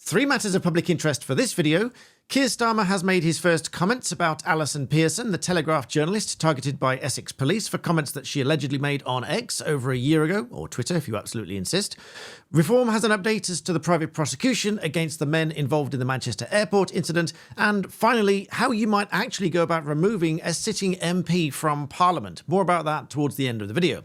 Three matters of public interest for this video. Keir Starmer has made his first comments about Alison Pearson, the Telegraph journalist targeted by Essex police for comments that she allegedly made on X over a year ago, or Twitter if you absolutely insist. Reform has an update as to the private prosecution against the men involved in the Manchester airport incident. And finally, how you might actually go about removing a sitting MP from Parliament. More about that towards the end of the video.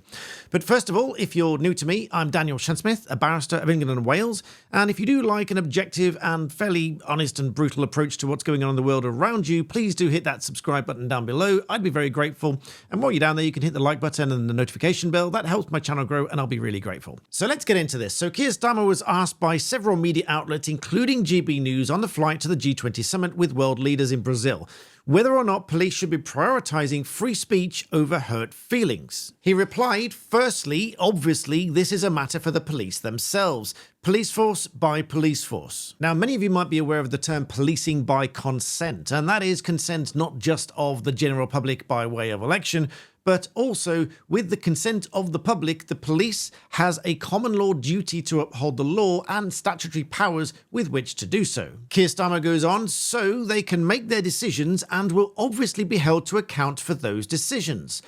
But first of all, if you're new to me, I'm Daniel Shansmith, a barrister of England and Wales. And if you do like an objective and fairly honest and brutal approach to what's going on in the world around you, please do hit that subscribe button down below. I'd be very grateful. And while you're down there, you can hit the like button and the notification bell. That helps my channel grow and I'll be really grateful. So let's get into this. So Keir Starmer was asked by several media outlets, including GB News, on the flight to the G20 summit with world leaders in Brazil, whether or not police should be prioritising free speech over hurt feelings. He replied, firstly, obviously, this is a matter for the police themselves. Police force by police force. Now, many of you might be aware of the term policing by consent, and that is consent not just of the general public by way of election, but also with the consent of the public, the police has a common law duty to uphold the law and statutory powers with which to do so. Keir Starmer goes on, so they can make their decisions and will obviously be held to account for those decisions.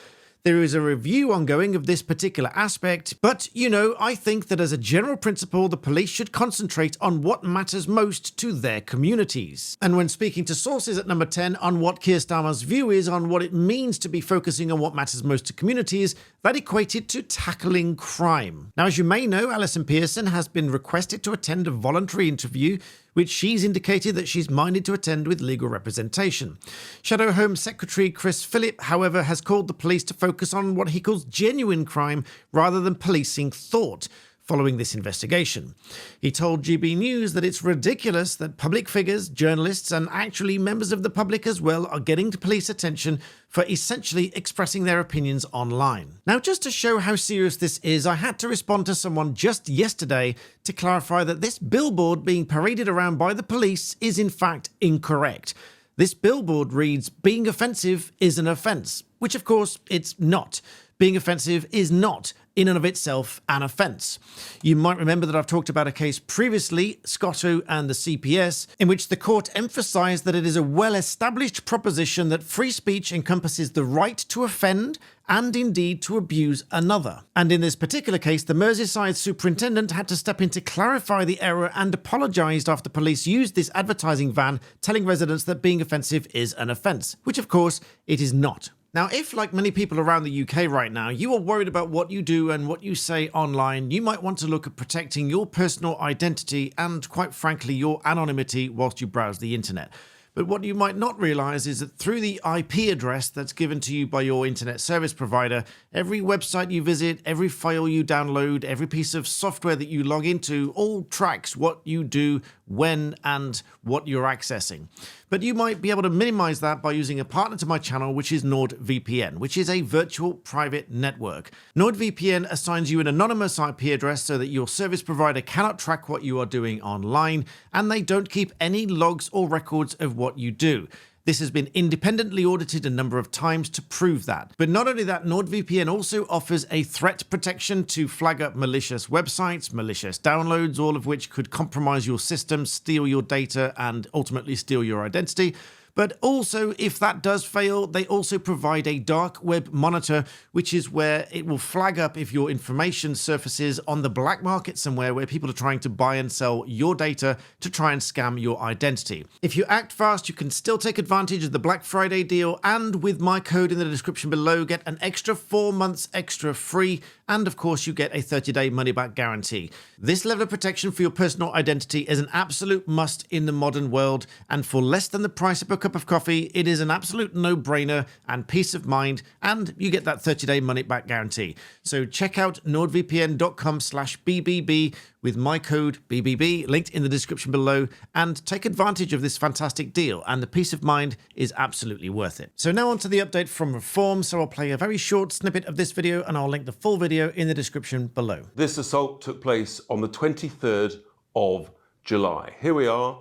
There is a review ongoing of this particular aspect, but, I think that as a general principle, the police should concentrate on what matters most to their communities. And when speaking to sources at number 10 on what Keir Starmer's view is on what it means to be focusing on what matters most to communities, that equated to tackling crime. Now, as you may know, Alison Pearson has been requested to attend a voluntary interview, which she's indicated that she's minded to attend with legal representation. Shadow Home Secretary Chris Philip, however, has called the police to focus on what he calls genuine crime rather than policing thought following this investigation. He told GB News that it's ridiculous that public figures, journalists, and actually members of the public as well are getting to police attention for essentially expressing their opinions online. Now, just to show how serious this is, I had to respond to someone just yesterday to clarify that this billboard being paraded around by the police is in fact incorrect. This billboard reads, "Being offensive is an offence," which of course it's not. Being offensive is not, in and of itself, an offence. You might remember that I've talked about a case previously, Scotto and the CPS, in which the court emphasised that it is a well-established proposition that free speech encompasses the right to offend and indeed to abuse another. And in this particular case, the Merseyside superintendent had to step in to clarify the error and apologised after police used this advertising van telling residents that being offensive is an offence, which of course it is not. Now, if, like many people around the UK right now, you are worried about what you do and what you say online, you might want to look at protecting your personal identity and, quite frankly, your anonymity whilst you browse the internet. But what you might not realise is that through the IP address that's given to you by your internet service provider, every website you visit, every file you download, every piece of software that you log into, all tracks what you do, when, and what you're accessing. But you might be able to minimize that by using a partner to my channel, which is NordVPN, which is a virtual private network. NordVPN assigns you an anonymous IP address so that your service provider cannot track what you are doing online, and they don't keep any logs or records of what you do. This has been independently audited a number of times to prove that. But not only that, NordVPN also offers a threat protection to flag up malicious websites, malicious downloads, all of which could compromise your system, steal your data, and ultimately steal your identity. But also, if that does fail, they also provide a dark web monitor, which is where it will flag up if your information surfaces on the black market somewhere where people are trying to buy and sell your data to try and scam your identity. If you act fast, you can still take advantage of the Black Friday deal, and with my code in the description below, get an extra 4 months extra free, and of course you get a 30-day money-back guarantee. This level of protection for your personal identity is an absolute must in the modern world, and for less than the price of a cup of coffee, it is an absolute no-brainer and peace of mind, and you get that 30-day money-back guarantee. So check out nordvpn.com/BBB with my code BBB, linked in the description below, and take advantage of this fantastic deal, and the peace of mind is absolutely worth it. So now on to the update from Reform, so I'll play a very short snippet of this video, and I'll link the full video in the description below. This assault took place on the 23rd of July. Here we are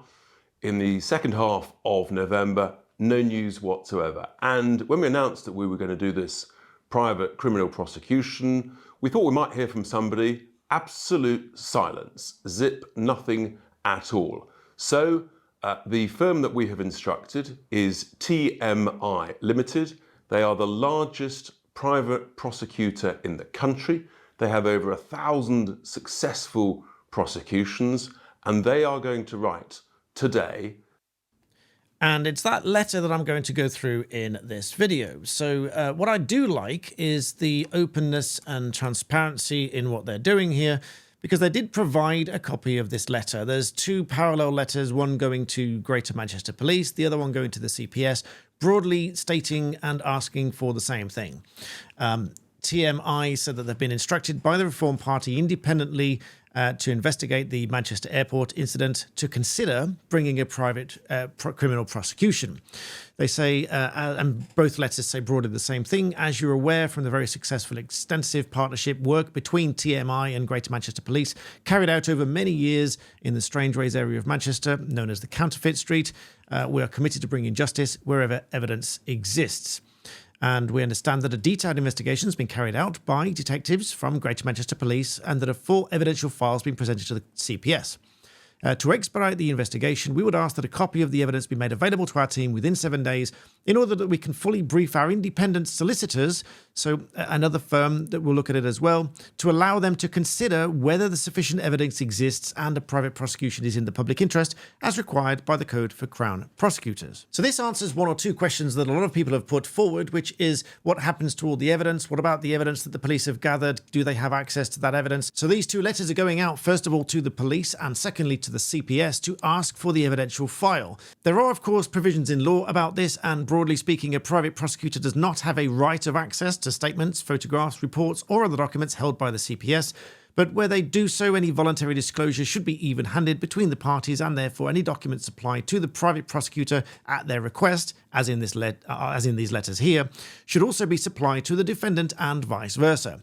in the second half of November, no news whatsoever. And when we announced that we were going to do this private criminal prosecution, we thought we might hear from somebody. Absolute silence, zip, nothing at all. So the firm that we have instructed is TMI Limited. They are the largest private prosecutor in the country. They have over 1,000 successful prosecutions, and they are going to write today. And it's that letter that I'm going to go through in this video. So what I do like is the openness and transparency in what they're doing here, because they did provide a copy of this letter. There's two parallel letters, one going to Greater Manchester Police, the other one going to the CPS, broadly stating and asking for the same thing. TMI said that they've been instructed by the Reform Party independently to investigate the Manchester Airport incident, to consider bringing a private criminal prosecution. They say, and both letters say broadly the same thing, as you're aware from the very successful extensive partnership work between TMI and Greater Manchester Police, carried out over many years in the Strangeways area of Manchester, known as the Counterfeit Street, we are committed to bringing justice wherever evidence exists. And we understand that a detailed investigation has been carried out by detectives from Greater Manchester Police and that a full evidential file has been presented to the CPS. To expedite the investigation, we would ask that a copy of the evidence be made available to our team within 7 days in order that we can fully brief our independent solicitors, so another firm that will look at it as well, to allow them to consider whether the sufficient evidence exists and a private prosecution is in the public interest as required by the Code for Crown Prosecutors. So this answers one or two questions that a lot of people have put forward, which is what happens to all the evidence? What about the evidence that the police have gathered? Do they have access to that evidence? So these two letters are going out, first of all, to the police and secondly to the CPS to ask for the evidential file. There are, of course, provisions in law about this, and broadly speaking, a private prosecutor does not have a right of access to statements, photographs, reports, or other documents held by the CPS, but where they do so, any voluntary disclosure should be even-handed between the parties, and therefore any documents supplied to the private prosecutor at their request, as in these letters here, should also be supplied to the defendant and vice versa.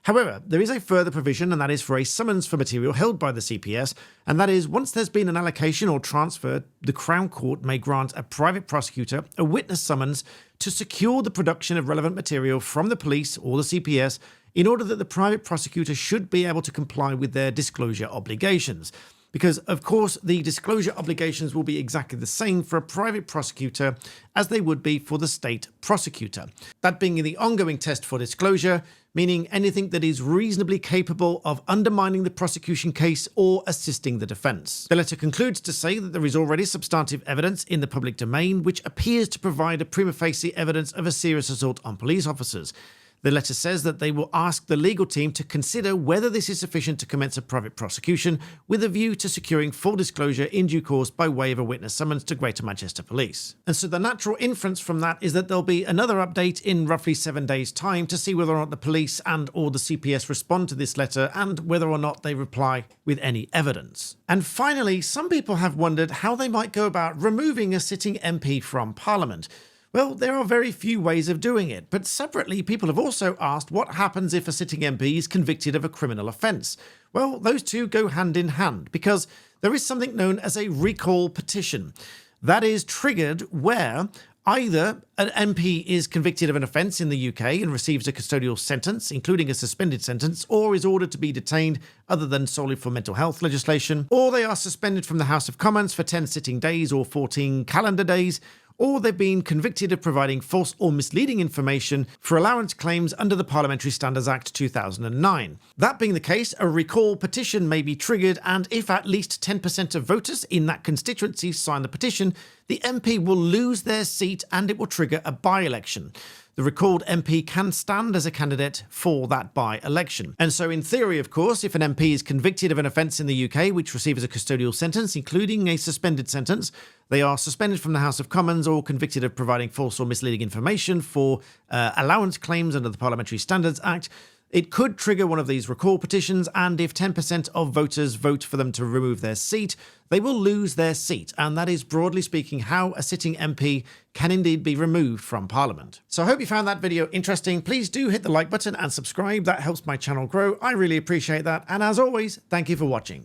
However, there is a further provision, and that is for a summons for material held by the CPS, and that is once there's been an allocation or transfer, the Crown Court may grant a private prosecutor a witness summons to secure the production of relevant material from the police or the CPS in order that the private prosecutor should be able to comply with their disclosure obligations. Because, of course, the disclosure obligations will be exactly the same for a private prosecutor as they would be for the state prosecutor. That being the ongoing test for disclosure, meaning anything that is reasonably capable of undermining the prosecution case or assisting the defence. The letter concludes to say that there is already substantive evidence in the public domain which appears to provide a prima facie evidence of a serious assault on police officers. The letter says that they will ask the legal team to consider whether this is sufficient to commence a private prosecution with a view to securing full disclosure in due course by way of a witness summons to Greater Manchester Police. And so the natural inference from that is that there'll be another update in roughly 7 days' time to see whether or not the police and or the CPS respond to this letter and whether or not they reply with any evidence. And finally, some people have wondered how they might go about removing a sitting MP from Parliament. Well, there are very few ways of doing it, but separately, people have also asked what happens if a sitting MP is convicted of a criminal offence. Well, those two go hand in hand, because there is something known as a recall petition. That is triggered where either an MP is convicted of an offence in the UK and receives a custodial sentence, including a suspended sentence, or is ordered to be detained other than solely for mental health legislation, or they are suspended from the House of Commons for 10 sitting days or 14 calendar days, or they've been convicted of providing false or misleading information for allowance claims under the Parliamentary Standards Act 2009. That being the case, a recall petition may be triggered, and if at least 10% of voters in that constituency sign the petition, the MP will lose their seat and it will trigger a by-election. The recalled MP can stand as a candidate for that by-election. And so in theory, of course, if an MP is convicted of an offence in the UK which receives a custodial sentence, including a suspended sentence, they are suspended from the House of Commons or convicted of providing false or misleading information for allowance claims under the Parliamentary Standards Act, it could trigger one of these recall petitions, and if 10% of voters vote for them to remove their seat, they will lose their seat, and that is, broadly speaking, how a sitting MP can indeed be removed from Parliament. So I hope you found that video interesting. Please do hit the like button and subscribe. That helps my channel grow. I really appreciate that, and as always, thank you for watching.